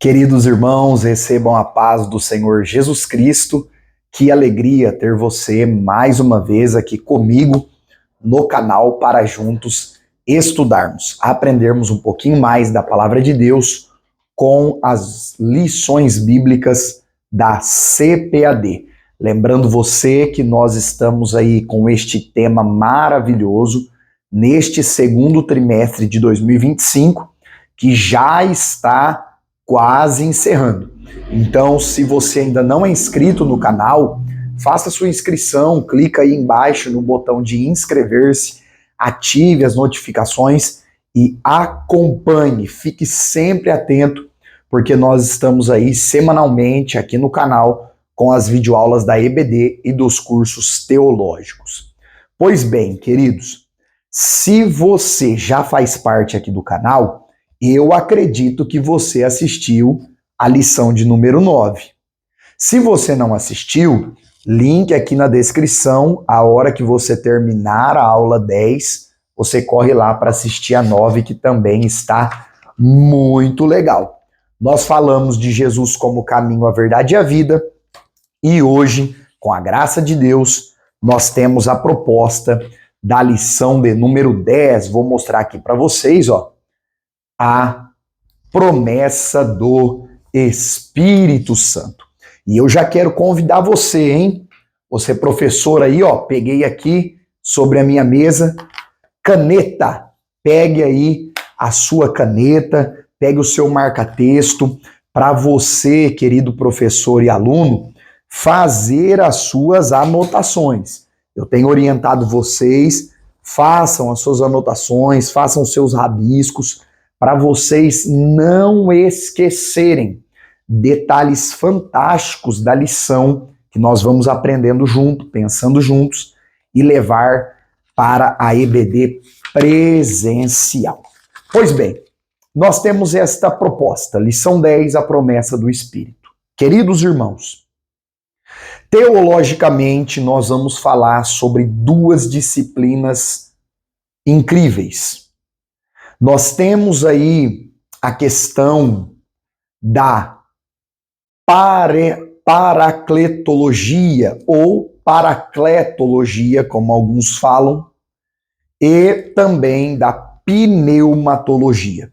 Queridos irmãos, recebam a paz do Senhor Jesus Cristo. Que alegria ter você mais uma vez aqui comigo no canal para juntos estudarmos, aprendermos um pouquinho mais da Palavra de Deus com as lições bíblicas da CPAD. Lembrando você que nós estamos aí com este tema maravilhoso neste segundo trimestre de 2025, que já está quase encerrando. Então, se você ainda não é inscrito no canal, faça sua inscrição, clica aí embaixo no botão de inscrever-se, ative as notificações e acompanhe, fique sempre atento, porque nós estamos aí semanalmente aqui no canal com as videoaulas da EBD e dos cursos teológicos. Pois bem, queridos, se você já faz parte aqui do canal, eu acredito que você assistiu a lição de número 9. Se você não assistiu, link aqui na descrição, a hora que você terminar a aula 10, você corre lá para assistir a 9, que também está muito legal. Nós falamos de Jesus como o caminho, a verdade e a vida, e hoje, com a graça de Deus, nós temos a proposta da lição de número 10. Vou mostrar aqui para vocês, ó. A promessa do Espírito Santo. E eu já quero convidar você, hein? Você professor aí, ó, peguei aqui sobre a minha mesa, caneta. Pegue aí a sua caneta, pegue o seu marca-texto para você, querido professor e aluno, fazer as suas anotações. Eu tenho orientado vocês, façam as suas anotações, façam os seus rabiscos, para vocês não esquecerem detalhes fantásticos da lição que nós vamos aprendendo junto, pensando juntos e levar para a EBD presencial. Pois bem, nós temos esta proposta, lição 10, a promessa do Espírito. Queridos irmãos, teologicamente nós vamos falar sobre duas disciplinas incríveis. Nós temos aí a questão da paracletologia ou paracletologia, como alguns falam, e também da pneumatologia.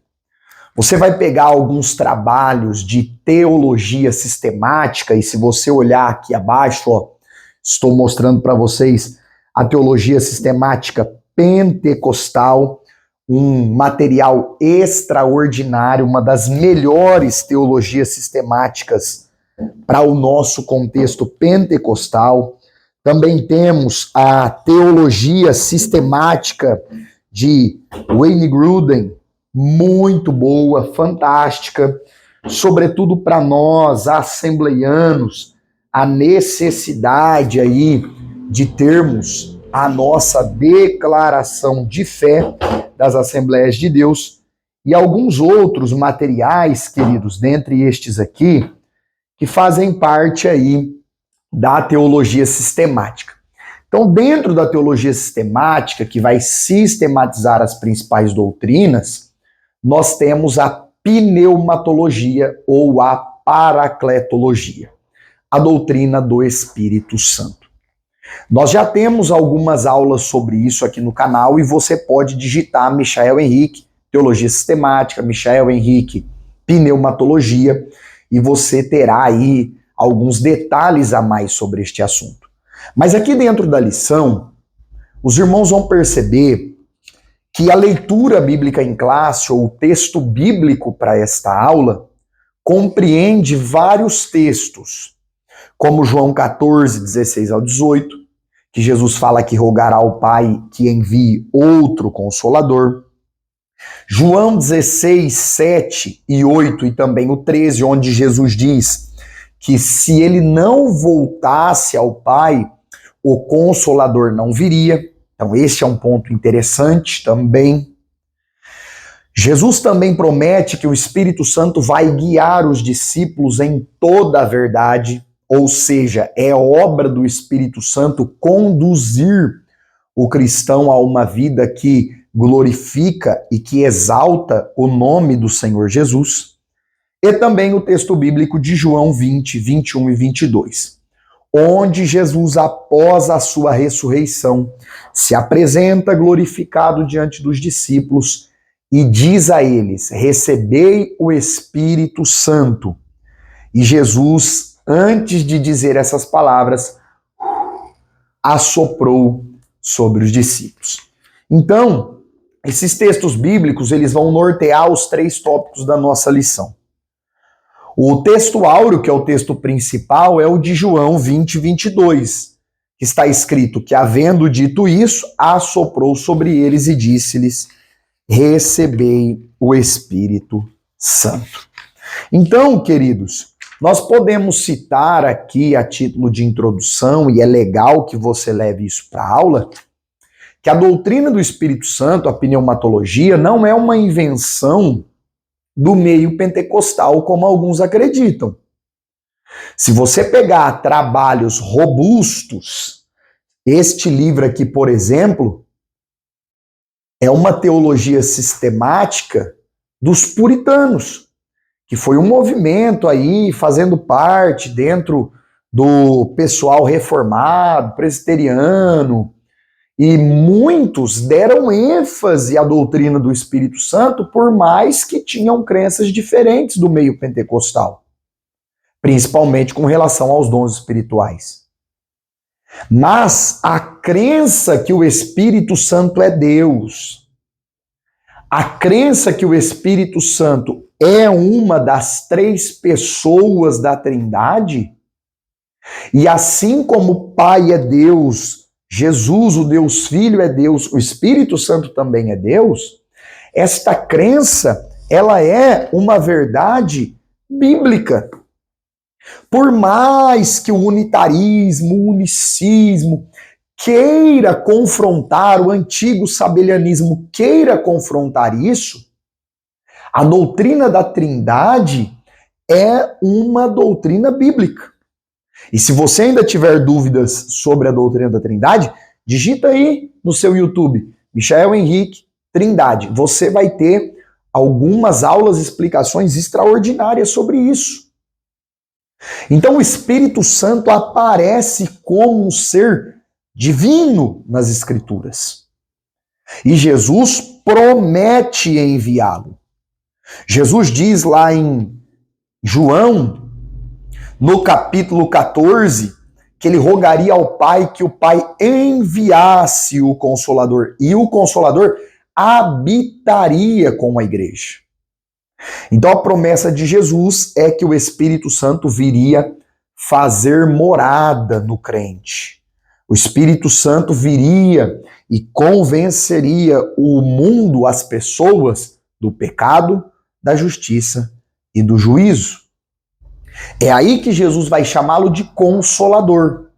Você vai pegar alguns trabalhos de teologia sistemática, e se você olhar aqui abaixo, ó, estou mostrando para vocês a teologia sistemática pentecostal, um material extraordinário, uma das melhores teologias sistemáticas para o nosso contexto pentecostal. Também temos a teologia sistemática de Wayne Grudem, muito boa, fantástica, sobretudo para nós, assembleianos, a necessidade aí de termos a nossa declaração de fé das Assembleias de Deus e alguns outros materiais, queridos, dentre estes aqui, que fazem parte aí da teologia sistemática. Então, dentro da teologia sistemática, que vai sistematizar as principais doutrinas, nós temos a pneumatologia ou a paracletologia, a doutrina do Espírito Santo. Nós já temos algumas aulas sobre isso aqui no canal e você pode digitar Michael Henrique, Teologia Sistemática, Michael Henrique, Pneumatologia, e você terá aí alguns detalhes a mais sobre este assunto. Mas aqui dentro da lição, os irmãos vão perceber que a leitura bíblica em classe, ou o texto bíblico para esta aula, compreende vários textos, como João 14, 16 ao 18, que Jesus fala que rogará ao Pai que envie outro Consolador. João 16, 7 e 8 e também o 13, onde Jesus diz que se ele não voltasse ao Pai, o Consolador não viria. Então este é um ponto interessante também. Jesus também promete que o Espírito Santo vai guiar os discípulos em toda a verdade, ou seja, é obra do Espírito Santo conduzir o cristão a uma vida que glorifica e que exalta o nome do Senhor Jesus. e também o texto bíblico de João 20, 21 e 22, onde Jesus, após a sua ressurreição, se apresenta glorificado diante dos discípulos e diz a eles: recebei o Espírito Santo. E Jesus, antes de dizer essas palavras, assoprou sobre os discípulos. Então, esses textos bíblicos, eles vão nortear os 3 tópicos da nossa lição. O texto áureo, que é o texto principal, é o de João 20, 22, que está escrito que, havendo dito isso, assoprou sobre eles e disse-lhes: recebei o Espírito Santo. Então, queridos, nós podemos citar aqui a título de introdução, e é legal que você leve isso para a aula, que a doutrina do Espírito Santo, a pneumatologia, não é uma invenção do meio pentecostal, como alguns acreditam. Se você pegar trabalhos robustos, este livro aqui, por exemplo, é uma teologia sistemática dos puritanos, que foi um movimento aí fazendo parte dentro do pessoal reformado, presbiteriano, e muitos deram ênfase à doutrina do Espírito Santo, por mais que tinham crenças diferentes do meio pentecostal, principalmente com relação aos dons espirituais. Mas a crença que o Espírito Santo é Deus, a crença que o Espírito Santo é uma das 3 pessoas da Trindade, e assim como o Pai é Deus, Jesus, o Deus Filho, é Deus, o Espírito Santo também é Deus, esta crença, ela é uma verdade bíblica. Por mais que o unitarismo, o unicismo queira confrontar, o antigo sabelianismo queira confrontar isso, a doutrina da Trindade é uma doutrina bíblica. E se você ainda tiver dúvidas sobre a doutrina da Trindade, digita aí no seu YouTube, Michael Henrique Trindade. Você vai ter algumas aulas e explicações extraordinárias sobre isso. Então o Espírito Santo aparece como um ser divino nas Escrituras. E Jesus promete enviá-lo. Jesus diz lá em João, no capítulo 14, que ele rogaria ao Pai que o Pai enviasse o Consolador, e o Consolador habitaria com a igreja. Então a promessa de Jesus é que o Espírito Santo viria fazer morada no crente. O Espírito Santo viria e convenceria o mundo, as pessoas, do pecado, da justiça e do juízo. É aí que Jesus vai chamá-lo de Consolador.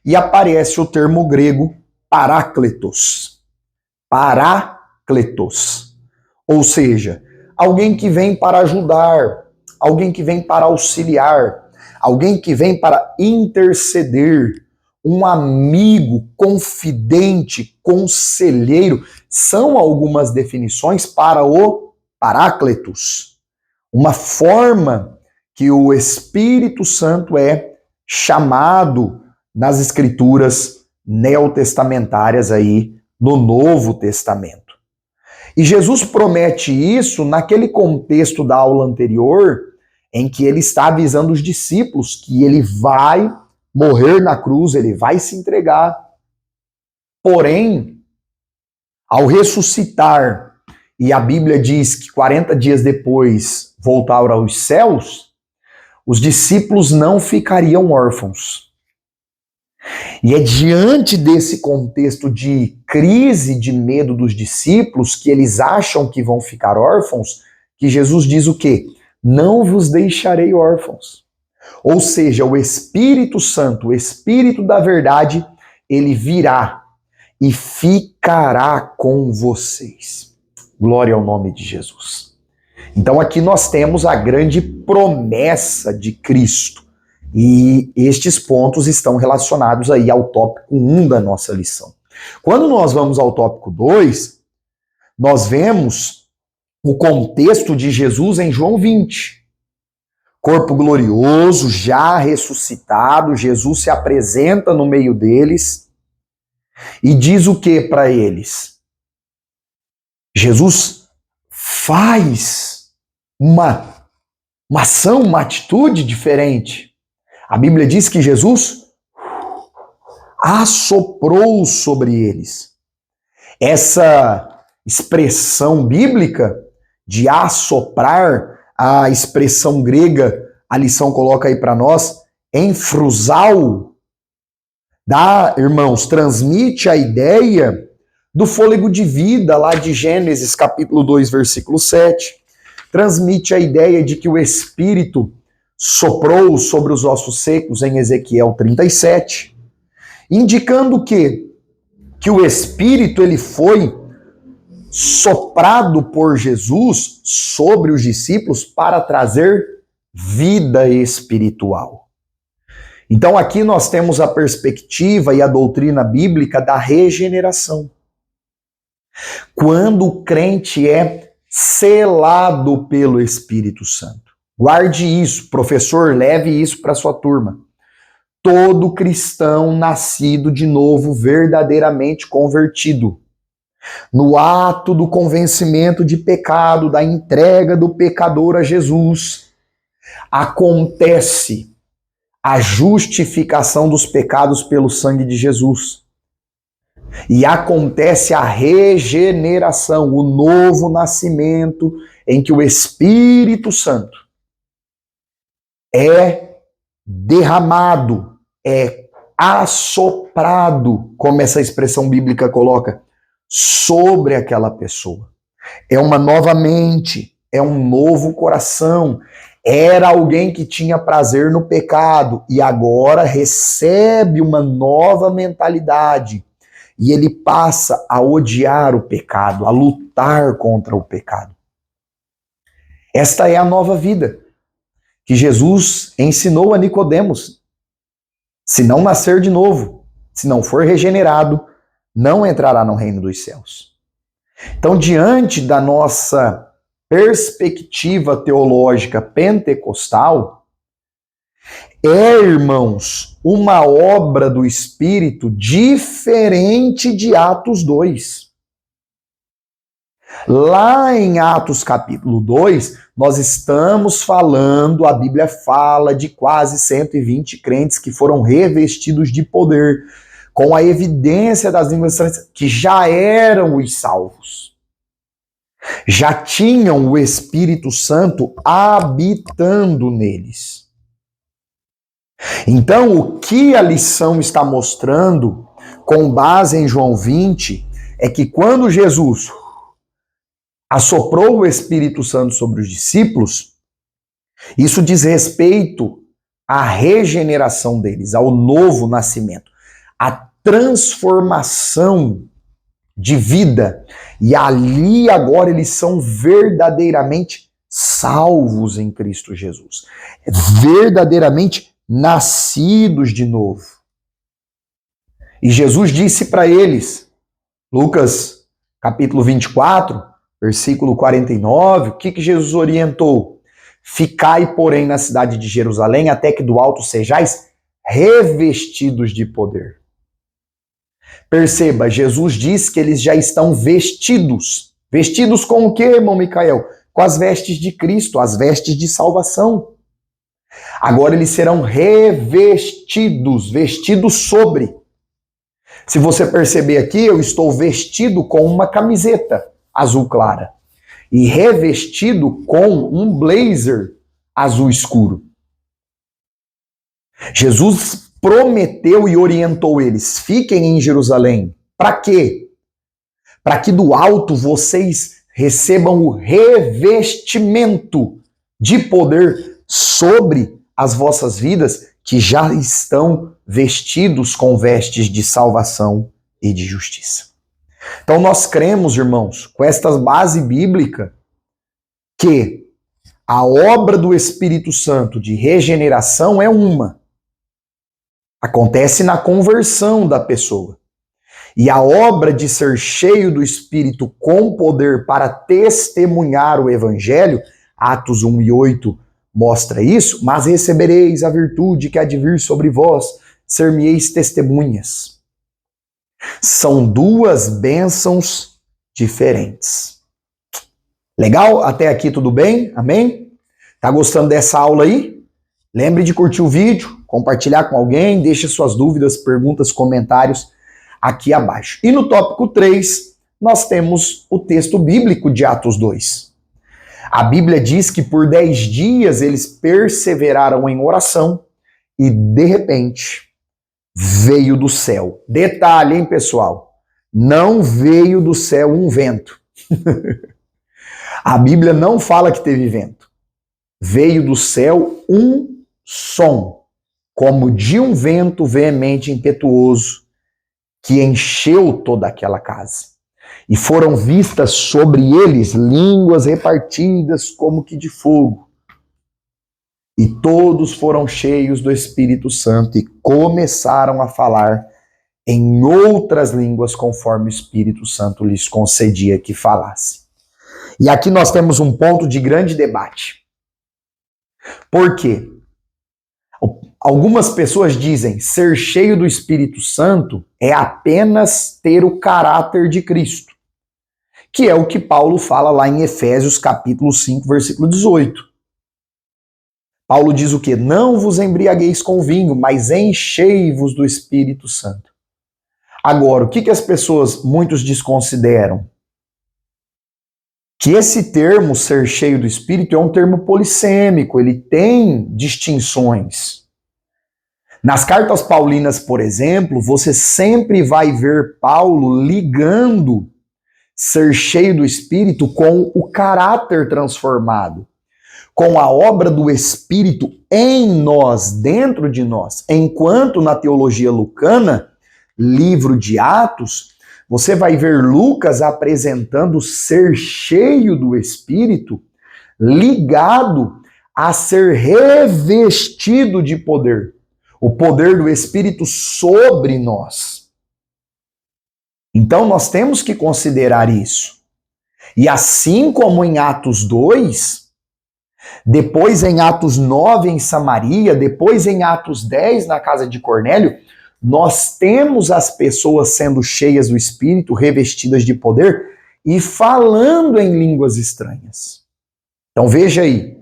E aparece o termo grego parácletos. Parácletos. Ou seja, alguém que vem para ajudar, alguém que vem para auxiliar, alguém que vem para interceder, um amigo, confidente, conselheiro. São algumas definições para o Parácletos. Uma forma que o Espírito Santo é chamado nas escrituras neotestamentárias aí no Novo Testamento. E Jesus promete isso naquele contexto da aula anterior, em que ele está avisando os discípulos que ele vai morrer na cruz, ele vai se entregar. Porém, ao ressuscitar, e a Bíblia diz que 40 dias depois voltar aos céus, os discípulos não ficariam órfãos. E é diante desse contexto de crise, de medo dos discípulos, que eles acham que vão ficar órfãos, que Jesus diz o quê? Não vos deixarei órfãos. Ou seja, o Espírito Santo, o Espírito da verdade, ele virá e ficará com vocês. Glória ao nome de Jesus. Então aqui nós temos a grande promessa de Cristo. E estes pontos estão relacionados aí ao tópico 1 da nossa lição. Quando nós vamos ao tópico 2, nós vemos o contexto de Jesus em João 20. corpo glorioso, já ressuscitado, Jesus se apresenta no meio deles e diz o que para eles? Jesus faz uma ação, uma atitude diferente. A Bíblia diz que Jesus assoprou sobre eles. Essa expressão bíblica de assoprar, a expressão grega, a lição coloca aí para nós, enfrusal, irmãos, transmite a ideia do fôlego de vida lá de Gênesis capítulo 2, versículo 7. Transmite a ideia de que o Espírito soprou sobre os ossos secos em Ezequiel 37, indicando que o Espírito ele foi soprado por Jesus sobre os discípulos para trazer vida espiritual. Então aqui nós temos a perspectiva e a doutrina bíblica da regeneração. Quando o crente é selado pelo Espírito Santo. Guarde isso, professor, leve isso para sua turma. Todo cristão nascido de novo, verdadeiramente convertido, no ato do convencimento de pecado, da entrega do pecador a Jesus, acontece a justificação dos pecados pelo sangue de Jesus. E acontece a regeneração, o novo nascimento, em que o Espírito Santo é derramado, é assoprado, como essa expressão bíblica coloca, sobre aquela pessoa. É uma nova mente, é um novo coração. Era alguém que tinha prazer no pecado e agora recebe uma nova mentalidade. E ele passa a odiar o pecado, a lutar contra o pecado. Esta é a nova vida que Jesus ensinou a Nicodemos. Se não nascer de novo, se não for regenerado, não entrará no reino dos céus. Então, diante da nossa perspectiva teológica pentecostal, irmãos, uma obra do Espírito diferente de Atos 2. Lá em Atos capítulo 2, nós estamos falando, a Bíblia fala de quase 120 crentes que foram revestidos de poder, com a evidência das línguas estranhas, que já eram os salvos. Já tinham o Espírito Santo habitando neles. Então, o que a lição está mostrando, com base em João 20, é que quando Jesus assoprou o Espírito Santo sobre os discípulos, isso diz respeito à regeneração deles, ao novo nascimento, à transformação de vida. E ali agora eles são verdadeiramente salvos em Cristo Jesus. Verdadeiramente nascidos de novo. E Jesus disse para eles, Lucas capítulo 24, versículo 49, o que Jesus orientou? Ficai, porém, na cidade de Jerusalém, até que do alto sejais revestidos de poder. Perceba, Jesus diz que eles já estão vestidos. Vestidos com o que, irmão Micael? Com as vestes de Cristo, as vestes de salvação. Agora eles serão revestidos, vestidos sobre. Se você perceber aqui, eu estou vestido com uma camiseta azul clara e revestido com um blazer azul escuro. Jesus prometeu e orientou eles, fiquem em Jerusalém. Para quê? Para que do alto vocês recebam o revestimento de poder sobre as vossas vidas, que já estão vestidos com vestes de salvação e de justiça. Então nós cremos, irmãos, com esta base bíblica, que a obra do Espírito Santo de regeneração é uma. Acontece na conversão da pessoa. E a obra de ser cheio do Espírito com poder para testemunhar o Evangelho, Atos 1 e 8 mostra isso, mas recebereis a virtude que há de vir sobre vós, ser-me-eis testemunhas. São duas bênçãos diferentes. Legal? Até aqui tudo bem? Amém? Tá gostando dessa aula aí? Lembre de curtir o vídeo, compartilhar com alguém, deixe suas dúvidas, perguntas, comentários aqui abaixo. E no tópico 3, nós temos o texto bíblico de Atos 2. A Bíblia diz que por 10 dias eles perseveraram em oração e, de repente, veio do céu. Detalhe, hein, pessoal? Não veio do céu um vento. A Bíblia não fala que teve vento. Veio do céu um som, como de um vento veemente e impetuoso, que encheu toda aquela casa. E foram vistas sobre eles línguas repartidas como que de fogo. E todos foram cheios do Espírito Santo e começaram a falar em outras línguas conforme o Espírito Santo lhes concedia que falasse. E aqui nós temos um ponto de grande debate. Por quê? Algumas pessoas dizem ser cheio do Espírito Santo é apenas ter o caráter de Cristo, que é o que Paulo fala lá em Efésios capítulo 5, versículo 18. Paulo diz o quê? Não vos embriagueis com vinho, mas enchei-vos do Espírito Santo. Agora, o que as pessoas, muitos desconsideram? Que esse termo, ser cheio do Espírito, é um termo polissêmico, ele tem distinções. Nas cartas paulinas, por exemplo, você sempre vai ver Paulo ligando ser cheio do Espírito com o caráter transformado, com a obra do Espírito em nós, dentro de nós. Enquanto na teologia lucana, livro de Atos, você vai ver Lucas apresentando ser cheio do Espírito ligado a ser revestido de poder. O poder do Espírito sobre nós. Então nós temos que considerar isso. E assim como em Atos 2, depois em Atos 9 em Samaria, depois em Atos 10 na casa de Cornélio, nós temos as pessoas sendo cheias do Espírito, revestidas de poder e falando em línguas estranhas. Então veja aí.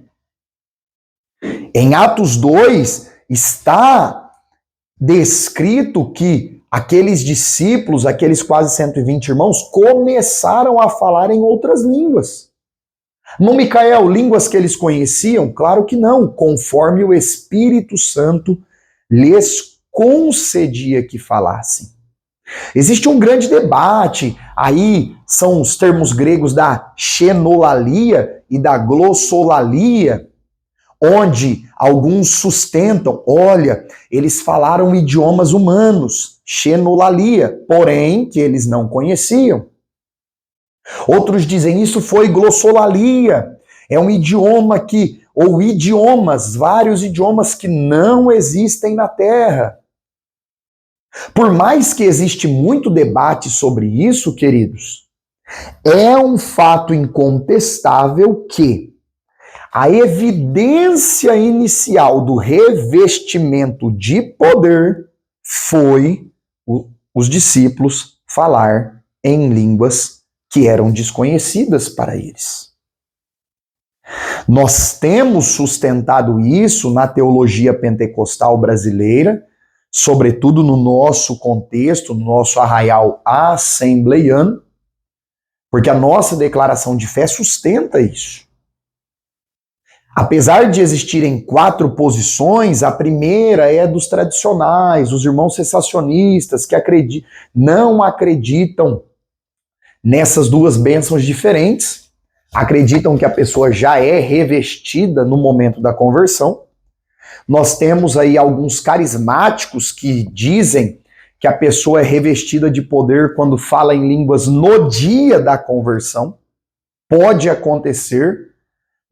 Em Atos 2 está descrito que aqueles discípulos, aqueles quase 120 irmãos, começaram a falar em outras línguas. Não, Micael, línguas que eles conheciam? Claro que não, conforme o Espírito Santo lhes concedia que falassem. Existe um grande debate, aí são os termos gregos da xenolalia e da glossolalia, onde alguns sustentam, olha, eles falaram idiomas humanos, xenolalia, porém que eles não conheciam. Outros dizem isso foi glossolalia, é um idioma que, ou idiomas, vários idiomas que não existem na Terra. Por mais que existe muito debate sobre isso, queridos, é um fato incontestável que a evidência inicial do revestimento de poder foi os discípulos falar em línguas que eram desconhecidas para eles. Nós temos sustentado isso na teologia pentecostal brasileira, sobretudo no nosso contexto, no nosso arraial assembleiano, porque a nossa declaração de fé sustenta isso. Apesar de existirem 4 posições, a primeira é dos tradicionais, os irmãos cessacionistas, que não acreditam nessas duas bênçãos diferentes, acreditam que a pessoa já é revestida no momento da conversão. Nós temos aí alguns carismáticos que dizem que a pessoa é revestida de poder quando fala em línguas no dia da conversão. Pode acontecer,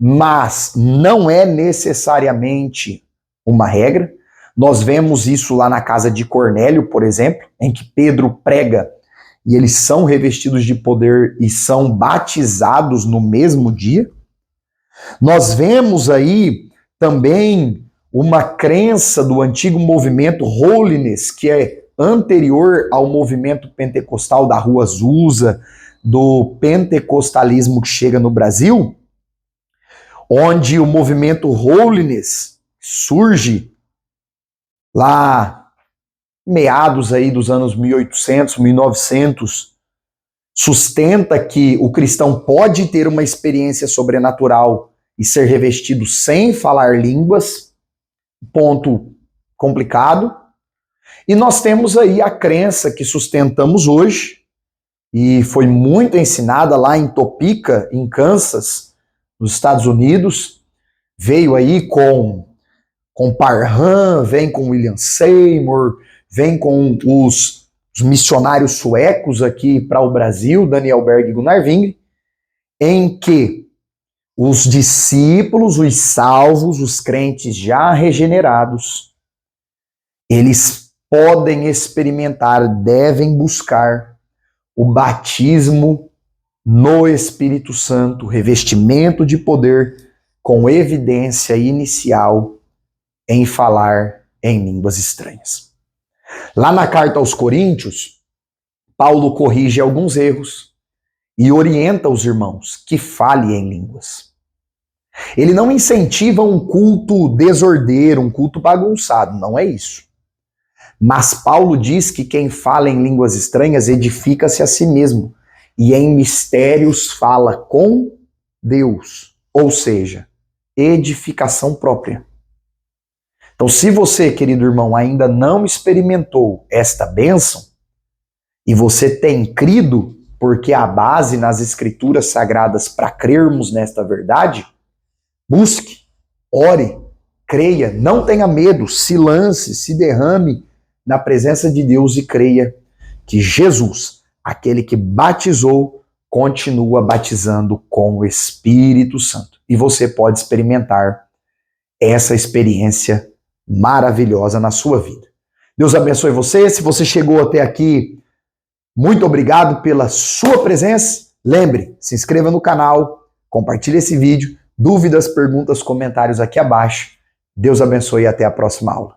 mas não é necessariamente uma regra. Nós vemos isso lá na casa de Cornélio, por exemplo, em que Pedro prega e eles são revestidos de poder e são batizados no mesmo dia. Nós vemos aí também uma crença do antigo movimento Holiness, que é anterior ao movimento pentecostal da Rua Azusa, do pentecostalismo que chega no Brasil, onde o movimento Holiness surge lá meados aí dos anos 1800, 1900, sustenta que o cristão pode ter uma experiência sobrenatural e ser revestido sem falar línguas, ponto complicado. E nós temos aí a crença que sustentamos hoje, e foi muito ensinada lá em Topeka, em Kansas, nos Estados Unidos, veio aí com Parham, vem com William Seymour, vem com os missionários suecos aqui para o Brasil, Daniel Berg e Gunnar Wingre, em que os discípulos, os salvos, os crentes já regenerados, eles podem experimentar, devem buscar o batismo no Espírito Santo, revestimento de poder com evidência inicial em falar em línguas estranhas. Lá na carta aos Coríntios, Paulo corrige alguns erros e orienta os irmãos que falem em línguas. Ele não incentiva um culto desordeiro, um culto bagunçado, não é isso. Mas Paulo diz que quem fala em línguas estranhas edifica-se a si mesmo e em mistérios fala com Deus, ou seja, edificação própria. Então, se você, querido irmão, ainda não experimentou esta bênção e você tem crido, porque há base nas escrituras sagradas para crermos nesta verdade, busque, ore, creia, não tenha medo, se lance, se derrame na presença de Deus e creia que Jesus, aquele que batizou, continua batizando com o Espírito Santo. E você pode experimentar essa experiência maravilhosa na sua vida. Deus abençoe você. Se você chegou até aqui, muito obrigado pela sua presença. Lembre, se inscreva no canal, compartilhe esse vídeo. Dúvidas, perguntas, comentários aqui abaixo. Deus abençoe e até a próxima aula.